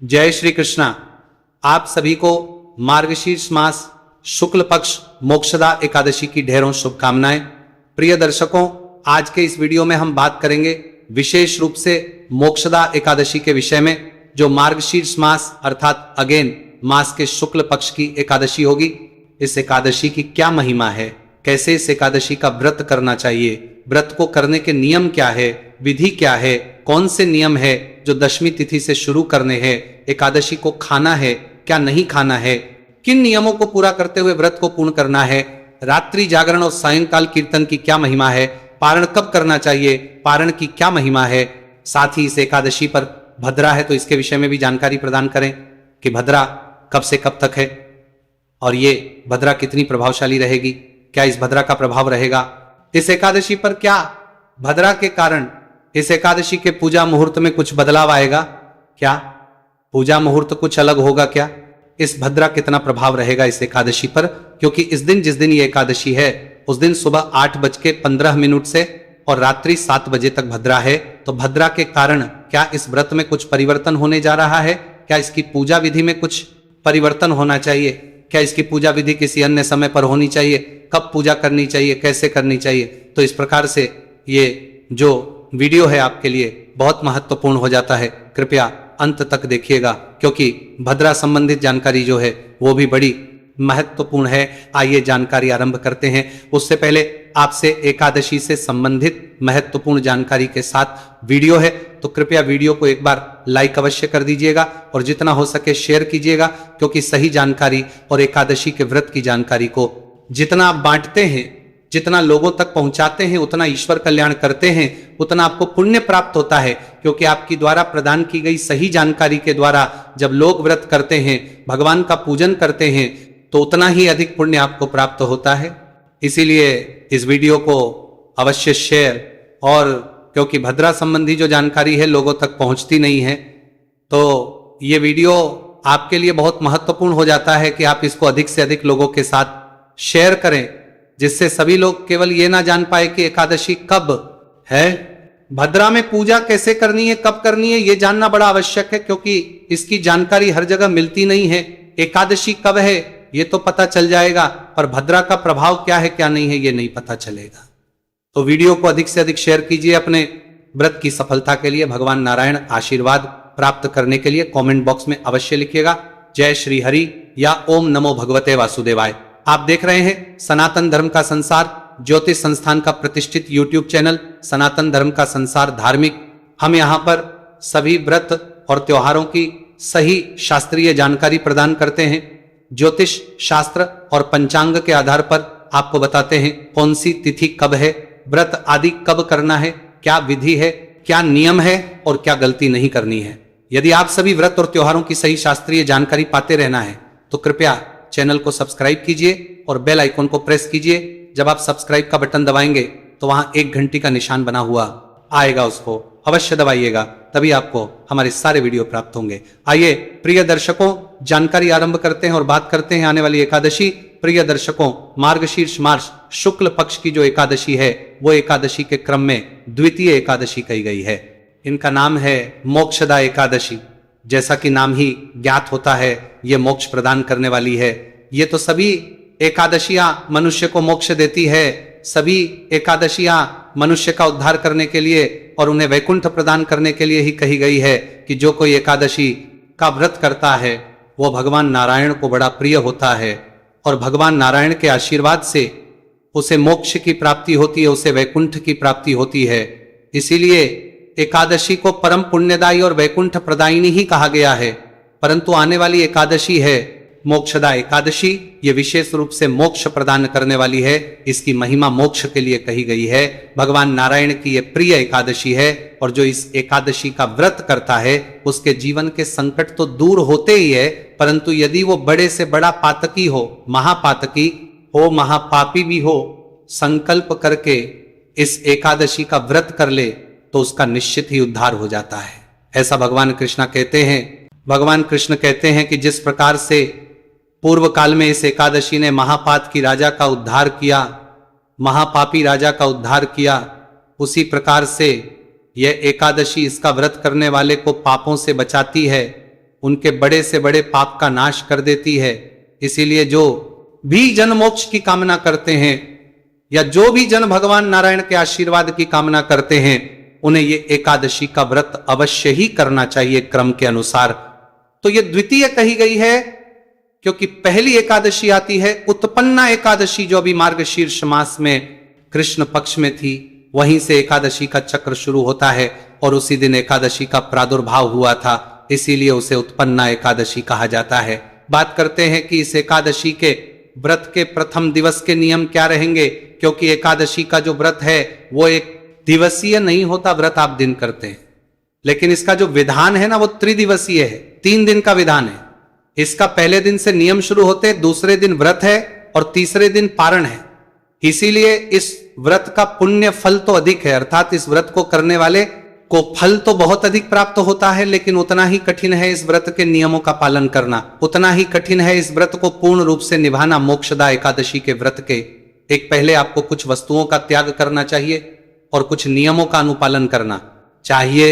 जय श्री कृष्णा। आप सभी को मार्गशीर्ष मास शुक्ल पक्ष मोक्षदा एकादशी की ढेरों शुभकामनाएं। प्रिय दर्शकों, आज के इस वीडियो में हम बात करेंगे विशेष रूप से मोक्षदा एकादशी के विषय में, जो मार्गशीर्ष मास अर्थात अगेन मास के शुक्ल पक्ष की एकादशी होगी। इस एकादशी की क्या महिमा है, कैसे इस एकादशी का व्रत करना चाहिए, व्रत को करने के नियम क्या है, विधि क्या है, कौन से नियम है जो दशमी तिथि से शुरू करने हैं, एकादशी को खाना है क्या नहीं खाना है, किन नियमों को पूरा करते हुए व्रत को पूर्ण करना है, रात्रि जागरण और सायंकाल कीर्तन की क्या महिमा है, पारण कब करना चाहिए, पारण की क्या महिमा है, साथ ही इस एकादशी पर भद्रा है तो इसके विषय में भी जानकारी प्रदान करें कि भद्रा कब से कब तक है और ये भद्रा कितनी प्रभावशाली रहेगी, क्या इस भद्रा का प्रभाव रहेगा, इस एकादशी पर क्या भद्रा के कारण इस एकादशी के पूजा मुहूर्त में कुछ बदलाव आएगा, क्या पूजा मुहूर्त कुछ अलग होगा, क्या इस भद्रा कितना प्रभाव रहेगा इस एकादशी पर, क्योंकि इस दिन जिस दिन ये एकादशी है उस दिन सुबह 8:15 से और रात्रि 7 बजे तक भद्रा है। तो भद्रा के कारण क्या इस व्रत में कुछ परिवर्तन होने जा रहा है, क्या इसकी पूजा विधि में कुछ परिवर्तन होना चाहिए, क्या इसकी पूजा विधि किसी अन्य समय पर होनी चाहिए, कब पूजा करनी चाहिए, कैसे करनी चाहिए। तो इस प्रकार से ये जो वीडियो है आपके लिए बहुत महत्वपूर्ण हो जाता है, कृपया अंत तक देखिएगा क्योंकि भद्रा संबंधित जानकारी जो है वो भी बड़ी महत्वपूर्ण है। आइए जानकारी आरंभ करते हैं। उससे पहले आपसे एकादशी से संबंधित महत्वपूर्ण जानकारी के साथ वीडियो है, तो कृपया वीडियो को एक बार लाइक अवश्य कर दीजिएगा और जितना हो सके शेयर कीजिएगा, क्योंकि सही जानकारी और एकादशी के व्रत की जानकारी को जितना आप बांटते हैं, जितना लोगों तक पहुंचाते हैं, उतना ईश्वर कल्याण करते हैं, उतना आपको पुण्य प्राप्त होता है, क्योंकि आपकी द्वारा प्रदान की गई सही जानकारी के द्वारा जब लोग व्रत करते हैं, भगवान का पूजन करते हैं, तो उतना ही अधिक पुण्य आपको प्राप्त होता है। इसीलिए इस वीडियो को अवश्य शेयर, और क्योंकि भद्रा संबंधी जो जानकारी है लोगों तक पहुंचती नहीं है, तो ये वीडियो आपके लिए बहुत महत्वपूर्ण हो जाता है कि आप इसको अधिक से अधिक लोगों के साथ शेयर करें, जिससे सभी लोग केवल ये ना जान पाए कि एकादशी कब है, भद्रा में पूजा कैसे करनी है, कब करनी है, ये जानना बड़ा आवश्यक है, क्योंकि इसकी जानकारी हर जगह मिलती नहीं है। एकादशी कब है ये तो पता चल जाएगा, पर भद्रा का प्रभाव क्या है क्या नहीं है ये नहीं पता चलेगा। तो वीडियो को अधिक से अधिक शेयर कीजिए। अपने व्रत की सफलता के लिए भगवान नारायण आशीर्वाद प्राप्त करने के लिए कमेंट बॉक्स में अवश्य लिखिएगा जय श्री हरि या ओम नमो भगवते वासुदेवाय। आप देख रहे हैं सनातन धर्म का संसार ज्योतिष संस्थान का प्रतिष्ठित YouTube चैनल सनातन धर्म का संसार धार्मिक। हम यहाँ पर सभी व्रत और त्योहारों की सही शास्त्रीय जानकारी प्रदान करते हैं। ज्योतिष शास्त्र और पंचांग के आधार पर आपको बताते हैं कौन सी तिथि कब है, व्रत आदि कब करना है, क्या विधि है, क्या नियम है और क्या गलती नहीं करनी है। यदि आप सभी व्रत और त्योहारों की सही शास्त्रीय जानकारी पाते रहना है तो कृपया चैनल को सब्सक्राइब कीजिए और बेल आइकन को प्रेस कीजिए। जब आप सब्सक्राइब का बटन दबाएंगे तो वहां एक घंटी का निशान बना हुआ आएगा, उसको अवश्य दबाइएगा, तभी आपको हमारे सारे वीडियो प्राप्त होंगे। आइए प्रिय दर्शकों, जानकारी आरंभ करते हैं और बात करते हैं आने वाली एकादशी। प्रिय दर्शकों, मार्गशीर्ष मास शुक्ल पक्ष की जो एकादशी है वो एकादशी के क्रम में द्वितीय एकादशी कही गई है। इनका नाम है मोक्षदा एकादशी। जैसा कि नाम ही ज्ञात होता है, ये मोक्ष प्रदान करने वाली है। ये तो सभी एकादशियां मनुष्य को मोक्ष देती है, सभी एकादशियां मनुष्य का उद्धार करने के लिए और उन्हें वैकुंठ प्रदान करने के लिए ही कही गई है कि जो कोई एकादशी का व्रत करता है वो भगवान नारायण को बड़ा प्रिय होता है और भगवान नारायण के आशीर्वाद से उसे मोक्ष की प्राप्ति होती है, उसे वैकुंठ की प्राप्ति होती है। इसीलिए एकादशी को परम पुण्यदायी और वैकुंठ प्रदायिनी ही कहा गया है। परंतु आने वाली एकादशी है मोक्षदा एकादशी, ये विशेष रूप से मोक्ष प्रदान करने वाली है। इसकी महिमा मोक्ष के लिए कही गई है। भगवान नारायण की ये प्रिय एकादशी है और जो इस एकादशी का व्रत करता है उसके जीवन के संकट तो दूर होते ही है, परंतु यदि वो बड़े से बड़ा पातकी हो, महापातकी हो, महापापी भी हो, संकल्प करके इस एकादशी का व्रत कर ले तो उसका निश्चित ही उद्धार हो जाता है। ऐसा भगवान कृष्ण कहते हैं। भगवान कृष्ण कहते हैं कि जिस प्रकार से पूर्व काल में इस एकादशी ने महापात की राजा का उद्धार किया, महापापी राजा का उद्धार किया, उसी प्रकार से यह एकादशी इसका व्रत करने वाले को पापों से बचाती है उनके बड़े से बड़े पाप का नाश कर देती है। इसीलिए जो भी जन मोक्ष की कामना करते हैं या जो भी जन भगवान नारायण के आशीर्वाद की कामना करते हैं, उन्हें ये एकादशी का व्रत अवश्य ही करना चाहिए क्रम के अनुसार। तो ये द्वितीय कही गई है क्योंकि पहली एकादशी आती है उत्पन्ना एकादशी, जो अभी मार्गशीर्ष मास में कृष्ण पक्ष में थी। वहीं से एकादशी का चक्र शुरू होता है और उसी दिन एकादशी का प्रादुर्भाव हुआ था, इसीलिए उसे उत्पन्ना एकादशी कहा जाता है। बात करते हैं कि इस एकादशी के व्रत के प्रथम दिवस के नियम क्या रहेंगे, क्योंकि एकादशी का जो व्रत है वो एक दिवसीय नहीं होता, व्रत आप दिन करते हैं, लेकिन इसका जो विधान है ना वो त्रिदिवसीय है, 3 दिन का विधान है। इसका पहले दिन से नियम शुरू होते, दूसरे दिन व्रत है और तीसरे दिन पारण है। इसीलिए इस व्रत का पुण्य फल तो अधिक है, अर्थात इस व्रत को करने वाले को फल तो बहुत अधिक प्राप्त होता है, लेकिन उतना ही कठिन है इस व्रत के नियमों का पालन करना, उतना ही कठिन है इस व्रत को पूर्ण रूप से निभाना। मोक्षदा एकादशी के व्रत के एक पहले आपको कुछ वस्तुओं का त्याग करना चाहिए और कुछ नियमों का अनुपालन करना चाहिए।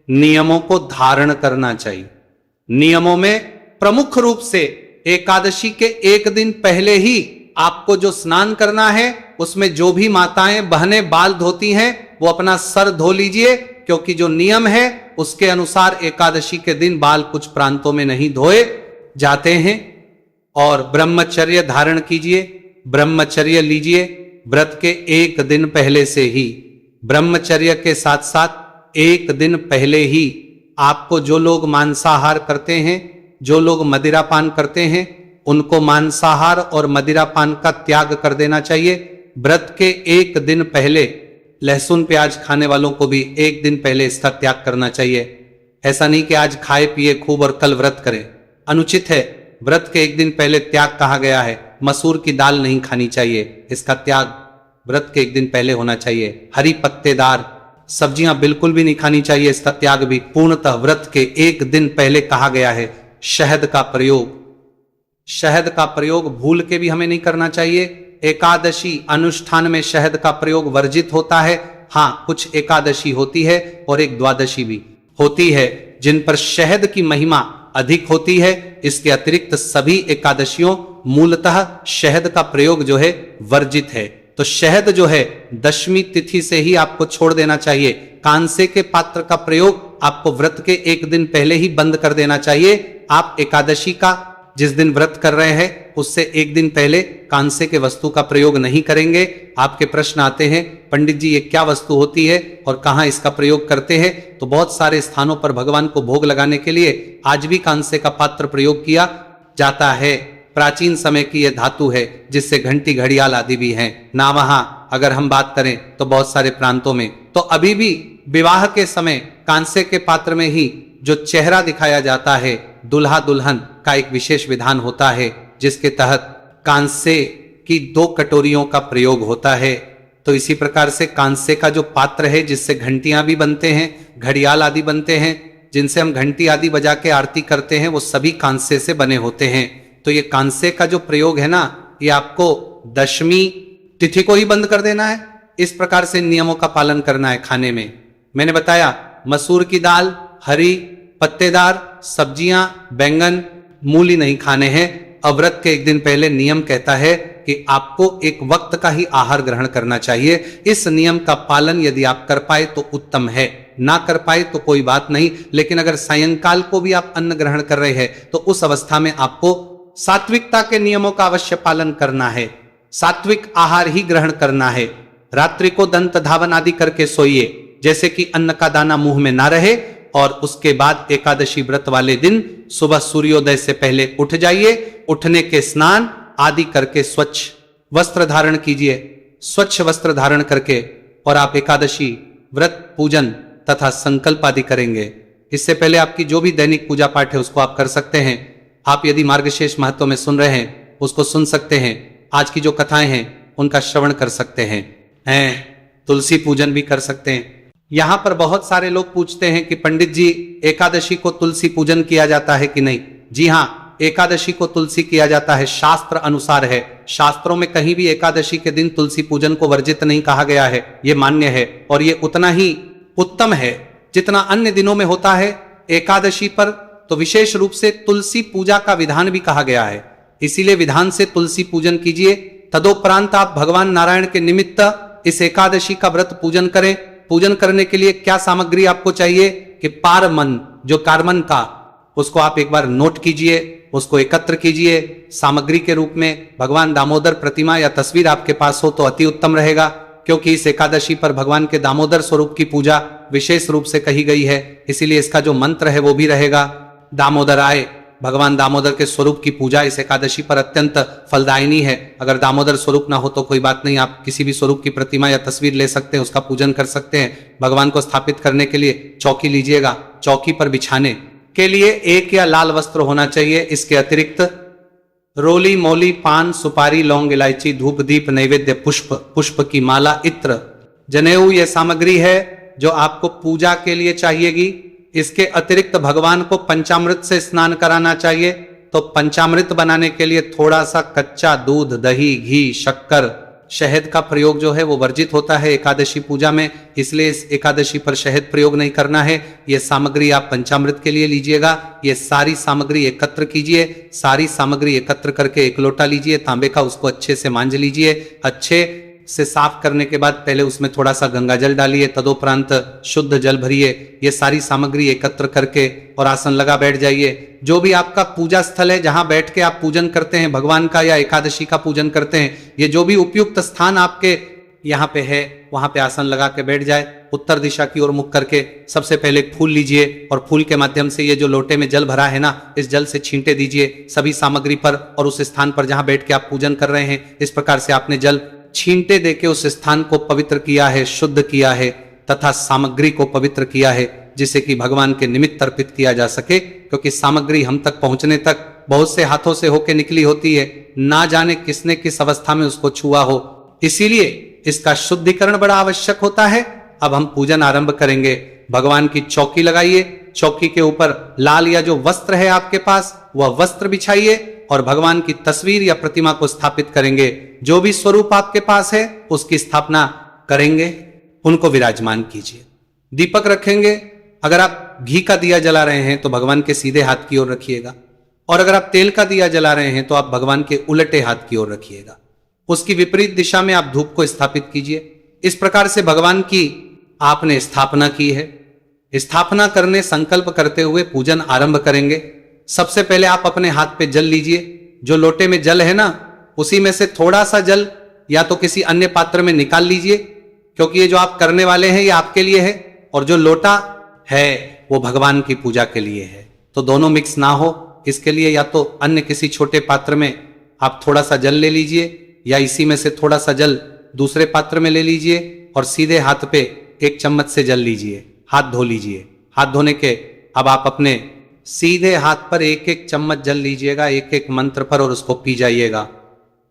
नियमों को धारण करना चाहिए। नियमों में प्रमुख रूप से एकादशी के एक दिन पहले ही आपको जो स्नान करना है, उसमें जो भी माताएं बहनें बाल धोती हैं वो अपना सर धो लीजिए, क्योंकि जो नियम है उसके अनुसार एकादशी के दिन बाल कुछ प्रांतों में नहीं धोए जाते हैं। और ब्रह्मचर्य धारण कीजिए, ब्रह्मचर्य लीजिए व्रत के एक दिन पहले से ही। ब्रह्मचर्य के साथ साथ एक दिन पहले ही आपको, जो लोग मांसाहार करते हैं, जो लोग मदिरापान करते हैं, उनको मांसाहार और मदिरापान का त्याग कर देना चाहिए। व्रत के एक दिन पहले लहसुन प्याज खाने वालों को भी एक दिन पहले इसका त्याग करना चाहिए। ऐसा नहीं कि आज खाए पिए खूब और कल व्रत करें, अनुचित है। व्रत के एक दिन पहले त्याग कहा गया है। मसूर की दाल नहीं खानी चाहिए, इसका त्याग व्रत के एक दिन पहले होना चाहिए। हरी पत्तेदार सब्जियां बिल्कुल भी नहीं खानी चाहिए, इसका त्याग भी पूर्णतः व्रत के एक दिन पहले कहा गया है। शहद का प्रयोग भूल के भी हमें नहीं करना चाहिए। एकादशी अनुष्ठान में शहद का प्रयोग वर्जित होता है। हाँ, कुछ एकादशी होती है और एक द्वादशी भी होती है जिन पर शहद की महिमा अधिक होती है। इसके अतिरिक्त सभी एकादशियों मूलतः शहद का प्रयोग जो है वर्जित है। तो शहद जो है दशमी तिथि से ही आपको छोड़ देना चाहिए। कांसे के पात्र का प्रयोग आपको व्रत के एक दिन पहले ही बंद कर देना चाहिए। आप एकादशी का जिस दिन व्रत कर रहे हैं उससे एक दिन पहले कांसे के वस्तु का प्रयोग नहीं करेंगे। आपके प्रश्न आते हैं, पंडित जी ये क्या वस्तु होती है और कहाँ इसका प्रयोग करते हैं? तो बहुत सारे स्थानों पर भगवान को भोग लगाने के लिए आज भी कांसे का पात्र प्रयोग किया जाता है। प्राचीन समय की यह धातु है जिससे घंटी घड़ियाल आदि भी हैं। ना वहाँ अगर हम बात करें तो बहुत सारे प्रांतों में तो अभी भी विवाह के समय कांसे के पात्र में ही जो चेहरा दिखाया जाता है दुल्हा दुल्हन का एक विशेष विधान होता है, जिसके तहत कांसे की 2 कटोरियों का प्रयोग होता है। तो इसी प्रकार से कांसे का जो पात्र है जिससे घंटियां भी बनते हैं, घड़ियाल आदि बनते हैं, जिनसे हम घंटी आदि बजा के आरती करते हैं, वो सभी कांसे से बने होते हैं। तो ये कांसे का जो प्रयोग है ना, ये आपको दशमी तिथि को ही बंद कर देना है। इस प्रकार से नियमों का पालन करना है खाने में। मैंने बताया मसूर की दाल, हरी पत्तेदार सब्जियां, बैंगन, मूली नहीं खाने हैं। अव्रत के एक दिन पहले नियम कहता है कि आपको एक वक्त का ही आहार ग्रहण करना चाहिए। इस नियम का पालन यदि आप कर पाए तो उत्तम है, ना कर पाए तो कोई बात नहीं। लेकिन अगर सायंकाल को भी आप अन्न ग्रहण कर रहे हैं तो उस अवस्था में आपको सात्विकता के नियमों का अवश्य पालन करना है। सात्विक आहार ही ग्रहण करना है। रात्रि को दंत धावन आदि करके सोइए, जैसे कि अन्न का दाना मुंह में ना रहे। और उसके बाद एकादशी व्रत वाले दिन सुबह सूर्योदय से पहले उठ जाइए। उठने के स्नान आदि करके स्वच्छ वस्त्र धारण कीजिए। स्वच्छ वस्त्र धारण करके और आप एकादशी व्रत पूजन तथा संकल्प आदि करेंगे। इससे पहले आपकी जो भी दैनिक पूजा पाठ है उसको आप कर सकते हैं। आप यदि मार्गशीर्ष महत्व में सुन रहे हैं उसको सुन सकते हैं। आज की जो कथाएं हैं उनका श्रवण कर सकते हैं। तुलसी पूजन भी कर सकते हैं। यहां पर बहुत सारे लोग पूछते हैं कि पंडित जी एकादशी को तुलसी पूजन किया जाता है कि नहीं? जी हां, एकादशी को तुलसी किया जाता है, शास्त्र अनुसार है। शास्त्रों में कहीं भी एकादशी के दिन तुलसी पूजन को वर्जित नहीं कहा गया है। ये मान्य है और ये उतना ही उत्तम है जितना अन्य दिनों में होता है। एकादशी पर तो विशेष रूप से तुलसी पूजा का विधान भी कहा गया है, इसीलिए विधान से तुलसी पूजन कीजिए। तदोपरांत आप भगवान नारायण के निमित्त इस एकादशी का व्रत पूजन करें। पूजन करने के लिए क्या सामग्री आपको चाहिए कि पारमन, जो कार्बन का, उसको आप एक बार नोट कीजिए, उसको एकत्र कीजिए। सामग्री के रूप में भगवान दामोदर प्रतिमा या तस्वीर आपके पास हो तो अति उत्तम रहेगा, क्योंकि इस एकादशी पर भगवान के दामोदर स्वरूप की पूजा विशेष रूप से कही गई है, इसीलिए इसका जो मंत्र है वो भी रहेगा। दामोदराय, भगवान दामोदर के स्वरूप की पूजा इस एकादशी पर अत्यंत फलदायिनी है। अगर दामोदर स्वरूप ना हो तो कोई बात नहीं, आप किसी भी स्वरूप की प्रतिमा या तस्वीर ले सकते हैं, उसका पूजन कर सकते हैं। भगवान को स्थापित करने के लिए चौकी लीजिएगा। चौकी पर बिछाने के लिए एक या लाल वस्त्र होना चाहिए। इसके अतिरिक्त रोली, मौली, पान, सुपारी, लौंग, इलायची, धूप, दीप, नैवेद्य, पुष्प, पुष्प की माला, इत्र, जनेऊ, यह सामग्री है जो आपको पूजा के लिए चाहिएगी। इसके अतिरिक्त भगवान को पंचामृत से स्नान कराना चाहिए, तो पंचामृत बनाने के लिए थोड़ा सा कच्चा दूध, दही, घी, शक्कर, शहद का प्रयोग जो है वो वर्जित होता है एकादशी पूजा में, इसलिए इस एकादशी पर शहद प्रयोग नहीं करना है। ये सामग्री आप पंचामृत के लिए लीजिएगा। ये सारी सामग्री एकत्र कीजिए। सारी सामग्री एकत्र करके एक लोटा लीजिए तांबे का, उसको अच्छे से मांझ लीजिए। अच्छे से साफ करने के बाद पहले उसमें थोड़ा सा गंगा जल डालिए, तदोपरांत शुद्ध जल भरिए। ये सारी सामग्री एकत्र करके और आसन लगा बैठ जाइए। जो भी आपका पूजा स्थल है, जहां बैठ के आप पूजन करते हैं भगवान का या एकादशी का पूजन करते हैं, ये जो भी उपयुक्त स्थान आपके यहाँ पे है, वहां पे आसन लगा के बैठ जाए। उत्तर दिशा की ओर मुख करके सबसे पहले एक फूल लीजिए और फूल के माध्यम से ये जो लोटे में जल भरा है ना, इस जल से छींटे दीजिए सभी सामग्री पर और उस स्थान पर जहां बैठ के आप पूजन कर रहे हैं। इस प्रकार से आपने जल छींटे देके उस स्थान को पवित्र किया है, शुद्ध किया है तथा सामग्री को पवित्र किया है, जिसे कि भगवान के निमित्त अर्पित किया जा सके। क्योंकि सामग्री हम तक पहुंचने तक बहुत से हाथों से होके निकली होती है, ना जाने किसने किस अवस्था में उसको छुआ हो, इसीलिए इसका शुद्धिकरण बड़ा आवश्यक होता है। अब हम पूजन आरंभ करेंगे। भगवान की चौकी लगाइए। चौकी के ऊपर लाल या जो वस्त्र है आपके पास, वह वस्त्र बिछाइए और भगवान की तस्वीर या प्रतिमा को स्थापित करेंगे। जो भी स्वरूप आपके पास है उसकी स्थापना करेंगे, उनको विराजमान कीजिए। दीपक रखेंगे। अगर आप घी का दिया जला रहे हैं तो भगवान के सीधे हाथ की ओर रखिएगा, और अगर आप तेल का दिया जला रहे हैं तो आप भगवान के उलटे हाथ की ओर रखिएगा। उसकी विपरीत दिशा में आप धूप को स्थापित कीजिए। इस प्रकार से भगवान की आपने स्थापना की है। स्थापना करने संकल्प करते हुए पूजन आरंभ करेंगे। सबसे पहले आप अपने हाथ पे जल लीजिए। जो लोटे में जल है ना, उसी में से थोड़ा सा जल या तो किसी अन्य पात्र में निकाल लीजिए, क्योंकि ये जो आप करने वाले हैं ये आपके लिए है, और जो लोटा है वो भगवान की पूजा के लिए है। तो दोनों मिक्स ना हो, इसके लिए या तो अन्य किसी छोटे पात्र में आप थोड़ा सा जल ले लीजिए, या इसी में से थोड़ा सा जल दूसरे पात्र में ले लीजिए और सीधे हाथ पे एक चम्मच से जल लीजिए। हाथ धो लीजिए। हाथ धोने के अब आप अपने सीधे हाथ पर एक एक चम्मच जल लीजिएगा, एक एक मंत्र पर, और उसको पी जाइएगा।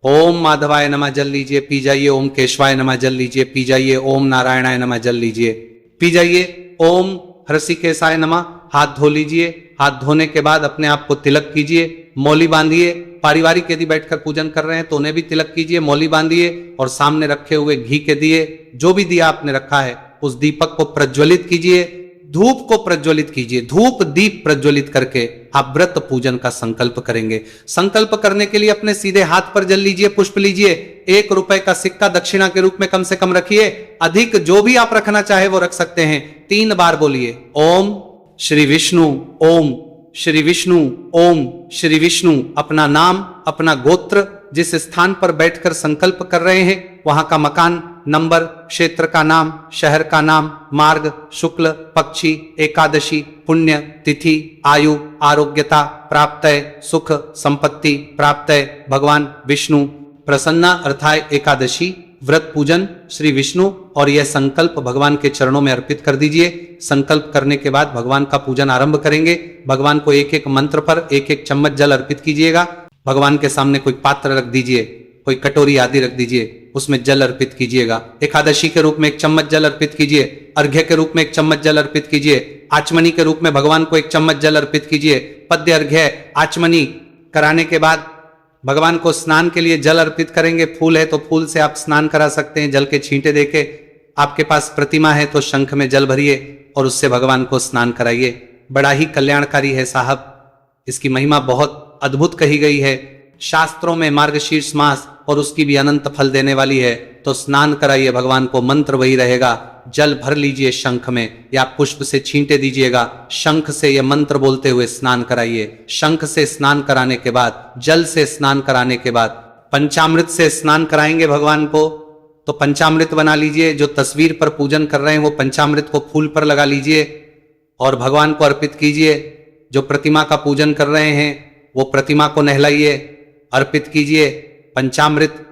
ओम माधवाय नमः जल लीजिए, पी जाइए। ओम केशवाय नमः जल लीजिए, पी जाइए। ओम नारायणाय नमः जल लीजिए, पी जाइए। ओम हृषिकेशाय नमः, हाथ धो लीजिए। हाथ धोने के बाद अपने आप को तिलक कीजिए, मौली बांधिए। पारिवारिक यदि बैठकर पूजन कर रहे हैं तो उन्हें भी तिलक कीजिए, मौली बांधिए, और सामने रखे हुए घी के दिए, जो भी दिया आपने रखा है, उस दीपक को प्रज्वलित कीजिए। धूप को प्रज्वलित कीजिए। धूप दीप प्रज्वलित करके आप व्रत पूजन का संकल्प करेंगे। संकल्प करने के लिए अपने सीधे हाथ पर जल लीजिए, पुष्प लीजिए। 1 रुपए का सिक्का दक्षिणा के रूप में कम से कम रखिए। अधिक जो भी आप रखना चाहे वो रख सकते हैं। 3 बार बोलिए ओम श्री विष्णु, ओम श्री विष्णु, ओम श्री विष्णु। अपना नाम, अपना गोत्र, जिस स्थान पर बैठकर संकल्प कर रहे हैं वहां का मकान नंबर, क्षेत्र का नाम, शहर का नाम, मार्ग, शुक्ल पक्षी, एकादशी, पुण्य तिथि, आयु, आरोग्यता, प्राप्तय, सुख संपत्ति, प्राप्तय, भगवान विष्णु प्रसन्ना अर्थात एकादशी व्रत पूजन श्री विष्णु, और यह संकल्प भगवान के चरणों में अर्पित कर दीजिए। संकल्प करने के बाद भगवान का पूजन आरंभ करेंगे। भगवान को एक एक मंत्र पर एक एक चम्मच जल अर्पित कीजिएगा। भगवान के सामने कोई पात्र रख दीजिए, कोई कटोरी आदि रख दीजिए, उसमें जल अर्पित कीजिएगा। एकादशी के रूप में 1 चम्मच जल अर्पित कीजिए। अर्घ्य के रूप में 1 चम्मच जल अर्पित कीजिए। आचमनी के रूप में भगवान को 1 चम्मच जल अर्पित कीजिए। पद्य अर्घ्य आचमनी कराने के बाद भगवान को स्नान के लिए जल अर्पित करेंगे। फूल है तो फूल से आप स्नान करा सकते हैं, जल के छींटे देके। आपके पास प्रतिमा है तो शंख में जल भरिए और उससे भगवान को स्नान कराइए। बड़ा ही कल्याणकारी है साहब। इसकी महिमा बहुत अद्भुत कही गई है शास्त्रों में। मार्गशीर्ष मास और उसकी भी अनंत फल देने वाली है। तो स्नान कराइए भगवान को, मंत्र वही रहेगा, जल भर लीजिए शंख में या पुष्प से छींटे दीजिएगा। शंख से यह मंत्र बोलते हुए स्नान कराइए। शंख से स्नान कराने के बाद, जल से स्नान कराने के बाद पंचामृत से स्नान कराएंगे भगवान को। तो पंचामृत बना लीजिए। जो तस्वीर पर पूजन कर रहे हैं वो पंचामृत को फूल पर लगा लीजिए और भगवान को अर्पित कीजिए। जो प्रतिमा का पूजन कर रहे हैं वो प्रतिमा को नहलाइए, अर्पित कीजिए पंचामृत।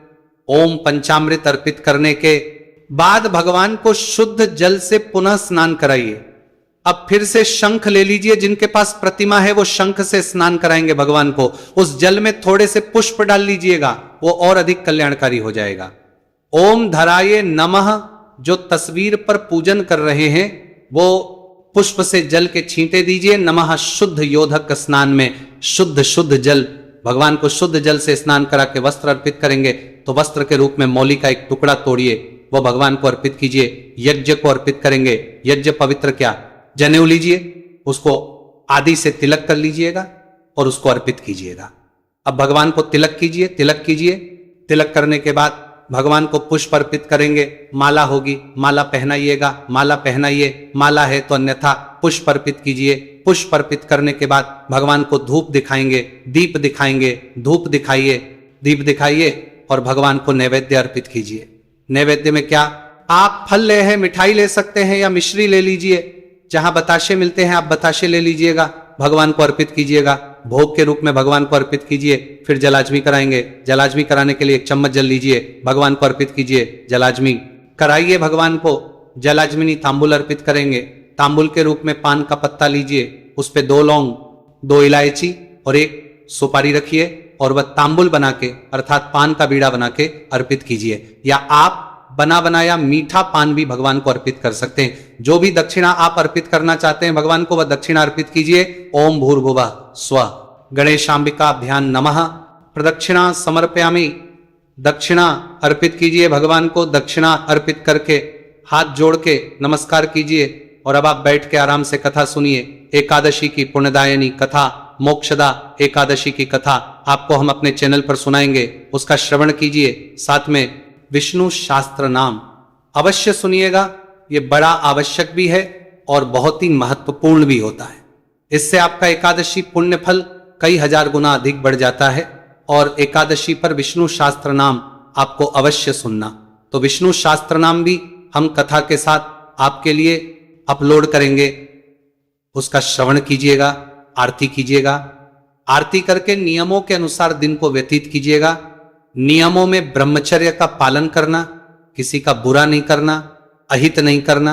ओम पंचामृत अर्पित करने के बाद भगवान को शुद्ध जल से पुनः स्नान कराइए। अब फिर से शंख ले लीजिए। जिनके पास प्रतिमा है वो शंख से स्नान कराएंगे भगवान को। उस जल में थोड़े से पुष्प डाल लीजिएगा, वो और अधिक कल्याणकारी हो जाएगा। ओम धराये नमः। जो तस्वीर पर पूजन कर रहे हैं वो पुष्प से जल के छींटे दीजिए। नमः शुद्ध योधक स्नान में शुद्ध जल, भगवान को शुद्ध जल से स्नान करा के वस्त्र अर्पित करेंगे। तो वस्त्र के रूप में मौली का एक टुकड़ा तोड़िए, वो भगवान को अर्पित कीजिए। यज्ञ को अर्पित करेंगे। यज्ञ पवित्र क्या, जनेऊ लीजिए, उसको आदि से तिलक कर लीजिएगा और उसको अर्पित कीजिएगा। अब भगवान को तिलक कीजिए, तिलक कीजिए। तिलक करने के बाद भगवान को पुष्प अर्पित करेंगे। माला होगी, माला पहनाइएगा, माला पहनाइए। माला है तो अन्यथा पुष्प अर्पित कीजिए। पुष्प अर्पित करने के बाद भगवान को धूप दिखाएंगे, दीप दिखाएंगे। धूप दिखाइए, दीप दिखाइए और भगवान को नैवेद्य अर्पित कीजिए। नैवेद्य में क्या, आप फल ले हैं, मिठाई ले सकते हैं या मिश्री ले लीजिए। जहां बताशे मिलते हैं आप बताशे ले लीजिएगा, भगवान को अर्पित कीजिएगा। भोग के रूप में भगवान को अर्पित कीजिए। फिर जलाजमी कराएंगे। जलाजमी कराने के लिए 1 चम्मच जल लीजिए, भगवान को अर्पित कीजिए। जलाजमी कराइए भगवान को। जलाजमिनी तांबुल अर्पित करेंगे। तांबुल के रूप में पान का पत्ता लीजिए, उस पे 2 लौंग, 2 इलायची और 1 सुपारी रखिए और वह तांबुल बना के अर्थात पान का बीड़ा बना के अर्पित कीजिए। या आप बना बनाया मीठा पान भी भगवान को अर्पित कर सकते हैं। जो भी दक्षिणा आप अर्पित करना चाहते हैं भगवान को, वह दक्षिणा अर्पित कीजिए। ओम भूर्भुवः स्वः गणेशांबिकाभ्यां नमः। प्रदक्षिणा समर्पयामि। दक्षिणा अर्पित कीजिए भगवान को। दक्षिणा अर्पित करके हाथ जोड़ के नमस्कार कीजिए और अब आप बैठ के आराम से कथा सुनिए। एकादशी की पुण्यदायिनी कथा, मोक्षदा एकादशी की कथा आपको हम अपने चैनल पर सुनाएंगे, उसका श्रवण कीजिए। साथ में विष्णु शास्त्र नाम अवश्य सुनिएगा। ये बड़ा आवश्यक भी है और बहुत ही महत्वपूर्ण भी होता है। इससे आपका एकादशी पुण्य फल कई हजार गुना अधिक बढ़ जाता है। और एकादशी पर विष्णु शास्त्र नाम आपको अवश्य सुनना। तो विष्णु शास्त्र नाम भी हम कथा के साथ आपके लिए अपलोड करेंगे, उसका श्रवण कीजिएगा, आरती कीजिएगा। आरती करके नियमों के अनुसार दिन को व्यतीत कीजिएगा। नियमों में ब्रह्मचर्य का पालन करना, किसी का बुरा नहीं करना, अहित नहीं करना,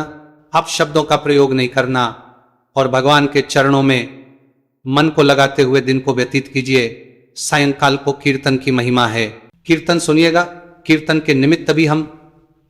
अपशब्दों का प्रयोग नहीं करना और भगवान के चरणों में मन को लगाते हुए दिन को व्यतीत कीजिए। सायंकाल को कीर्तन की महिमा है, कीर्तन सुनिएगा। कीर्तन के निमित्त भी हम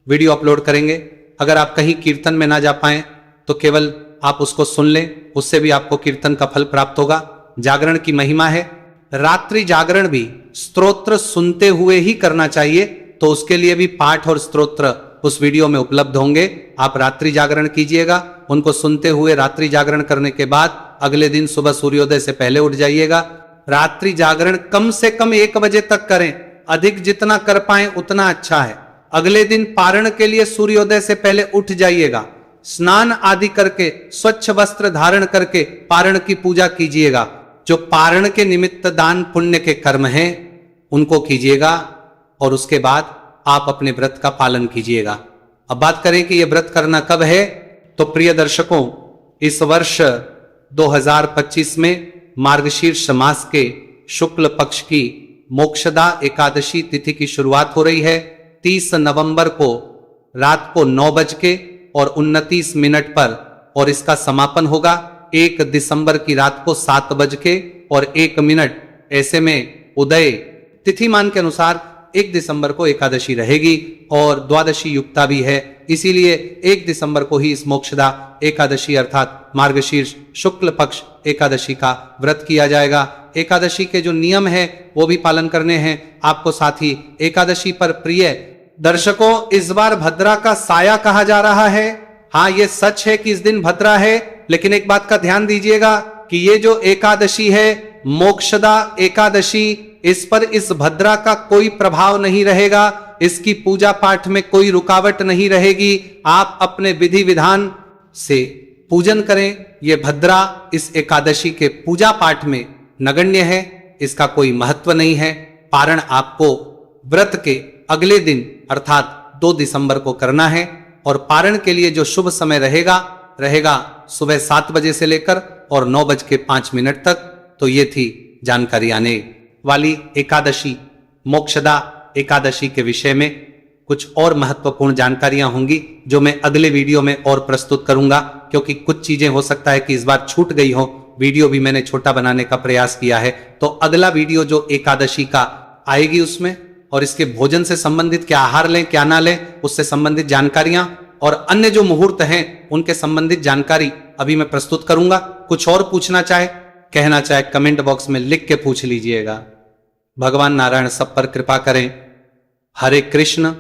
वीडियो अपलोड करेंगे। अगर आप कहीं कीर्तन में ना जा पाए तो केवल आप उसको सुन लें, उससे भी आपको कीर्तन का फल प्राप्त होगा। जागरण की महिमा है। रात्रि जागरण भी स्तोत्र सुनते हुए ही करना चाहिए, तो उसके लिए भी पाठ और स्तोत्र उस वीडियो में उपलब्ध होंगे। आप रात्रि जागरण कीजिएगा, उनको सुनते हुए रात्रि जागरण करने के बाद अगले दिन सुबह सूर्योदय से पहले उठ जाइएगा। रात्रि जागरण कम से कम 1 बजे तक करें, अधिक जितना कर पाए उतना अच्छा है। अगले दिन पारण के लिए सूर्योदय से पहले उठ जाइएगा, स्नान आदि करके स्वच्छ वस्त्र धारण करके पारण की पूजा कीजिएगा। जो पारण के निमित्त दान पुण्य के कर्म हैं उनको कीजिएगा और उसके बाद आप अपने व्रत का पालन कीजिएगा। अब बात करें कि यह व्रत करना कब है, तो प्रिय दर्शकों, इस वर्ष 2025 में मार्गशीर्ष मास के शुक्ल पक्ष की मोक्षदा एकादशी तिथि की शुरुआत हो रही है। 30 नवंबर को रात को 9:29 पर और इसका समापन होगा 1 दिसंबर की रात को 7:01। ऐसे में उदय तिथिमान के अनुसार 1 दिसंबर को एकादशी रहेगी और द्वादशी युक्ता भी है, इसीलिए 1 दिसंबर को ही इस मोक्षदा एकादशी अर्थात मार्गशीर्ष शुक्ल पक्ष एकादशी का व्रत किया जाएगा। एकादशी के जो नियम है वो भी पालन करने हैं आपको। साथ ही एकादशी पर प्रिय दर्शकों, इस बार भद्रा का साया कहा जा रहा है। हाँ, ये सच है कि इस दिन भद्रा है, लेकिन एक बात का ध्यान दीजिएगा कि ये जो एकादशी है मोक्षदा एकादशी, इस पर इस भद्रा का कोई प्रभाव नहीं रहेगा, इसकी पूजा पाठ में कोई रुकावट नहीं रहेगी। आप अपने विधि विधान से पूजन करें। यह भद्रा इस एकादशी के पूजा पाठ में नगण्य है, इसका कोई महत्व नहीं है। पारण आपको व्रत के अगले दिन अर्थात 2 दिसंबर को करना है और पारण के लिए जो शुभ समय रहेगा सुबह 7 बजे से लेकर और 9:05 तक। तो ये थी जानकारी आने वाली एकादशी मोक्षदा एकादशी के विषय में। कुछ और महत्वपूर्ण जानकारियां होंगी जो मैं अगले वीडियो में और प्रस्तुत करूंगा, क्योंकि कुछ चीजें हो सकता है कि इस बार छूट गई हो। वीडियो भी मैंने छोटा बनाने का प्रयास किया है, तो अगला वीडियो जो एकादशी का आएगी उसमें और इसके भोजन से संबंधित क्या आहार लें क्या ना लें उससे संबंधित जानकारियां और अन्य जो मुहूर्त हैं उनके संबंधित जानकारी अभी मैं प्रस्तुत करूंगा। कुछ और पूछना चाहे कहना चाहे कमेंट बॉक्स में लिख के पूछ लीजिएगा। भगवान नारायण सब पर कृपा करें। हरे कृष्ण